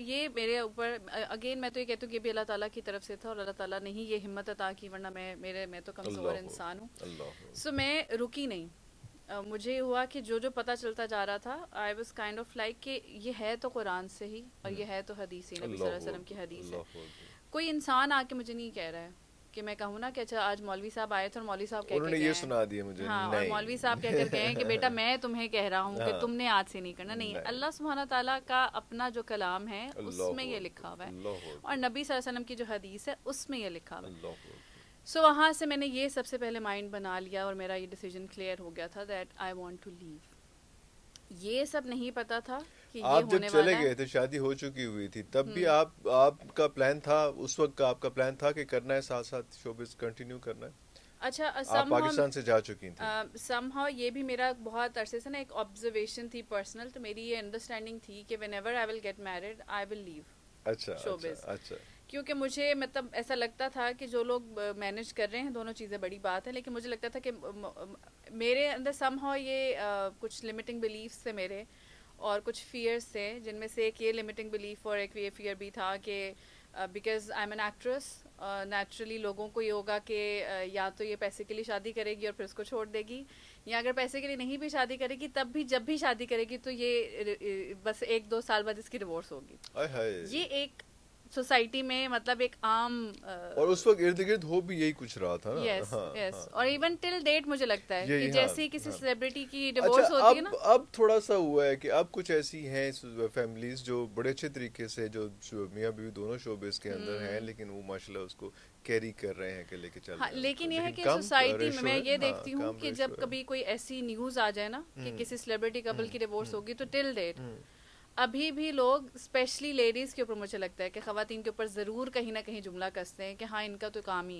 یہ میرے اوپر اگین میں تو یہ کہتی ہوں کہ بھی اللہ تعالیٰ کی طرف سے تھا اور اللہ تعالیٰ نے ہی یہ ہمت عطا کی، ورنہ میں تو کمزور انسان ہوں. سو میں رکی نہیں. مجھے ہوا کہ جو پتہ چلتا جا رہا تھا I was kind of like کہ یہ ہے تو قرآن سے ہی اور یہ ہے تو حدیث ہی، نبی صلی اللہ علیہ وسلم کی حدیث ہے. کوئی انسان آ کے مجھے نہیں کہہ رہا ہے کہ میں کہوں نا کہ اچھا آج مولوی صاحب آئے تھے اور مولوی صاحب کہہ کے گئے، یہ سنا دیا مجھے، ہاں، اور مولوی صاحب کہہ کر گئے کہ بیٹا میں تمہیں کہہ رہا ہوں کہ تم نے آج سے نہیں کرنا. نہیں، اللہ سبحانہ تعالیٰ کا اپنا جو کلام ہے اس میں یہ لکھا ہوا ہے اور نبی صلی اللہ علیہ وسلم کی جو حدیث ہے اس میں یہ لکھا ہوا ہے. سو وہاں سے میں نے یہ سب سے پہلے مائنڈ بنا لیا اور میرا یہ ڈیسیجن کلیئر ہو گیا تھا دیٹ آئی وانٹ ٹو لیو. یہ سب نہیں پتا تھا کہ یہ ہونے والا ہے. آپ جب چلے گئے تھے، شادی ہو چکی ہوئی تھی، تب بھی آپ کا پلان تھا اس وقت کا، آپ کا پلان تھا کہ کرنا ہے ساتھ ساتھ شوبز کنٹینیو کرنا ہے؟ اچھا، آپ پاکستان سے جا چکی تھیں. سم ہاؤ یہ بھی میرا بہت عرصے سے نا ایک آبزرویشن تھی پرسنل، تو میری یہ انڈرسٹینڈنگ تھی کہ whenever I will get married I will leave showbiz. کیونکہ مجھے مطلب ایسا لگتا تھا کہ جو لوگ مینیج کر رہے ہیں دونوں چیزیں بڑی بات ہے، لیکن مجھے لگتا تھا کہ میرے اندر سم ہاؤ یہ کچھ لمیٹنگ بلیفس تھے میرے اور کچھ فیئرس تھے، جن میں سے ایک یہ لمیٹنگ بلیف اور ایک یہ فیئر بھی تھا کہ because I am an actress, naturally لوگوں کو یہ ہوگا کہ یا تو یہ پیسے کے لیے شادی کرے گی اور پھر اس کو چھوڑ دے گی، یا اگر پیسے کے لیے نہیں بھی شادی کرے گی تب بھی جب بھی شادی کرے گی تو یہ بس 1-2 سال بعد اس کی ڈیورس ہوگی. یہ ایک سوسائٹی میں مطلب ایک عام، اور اس وقت ارد گرد ہو بھی یہی کچھ رہا تھا نا. یس اور ایون ٹل ڈیٹ مجھے لگتا ہے کہ جیسے کسی سیلیبریٹی کی ڈیورس ہوتی ہے نا. اب تھوڑا سا ہوا ہے کہ اب کچھ ایسی ہیں فیملیز جو بڑے اچھے طریقے سے، جو میاں بیوی دونوں شوبز کے اندر ہیں، لیکن وہ ماشاءاللہ اس کو کیری کر رہے ہیں کہ لے کے چل رہے ہیں. لیکن یہ ہے کہ سوسائٹی میں یہ دیکھتی ہوں کہ جب کبھی کوئی ایسی نیوز آ جائے نا کہ کسی سیلیبریٹی کپل کی ڈیورس ہوگی تو ٹل ڈیٹ ابھی بھی لوگ اسپیشلی لیڈیز کے اوپر مجھے لگتا ہے کہ خواتین کے اوپر ضرور کہیں نہ کہیں جملہ کستے ہیں کہ ہاں ان کا تو کام ہی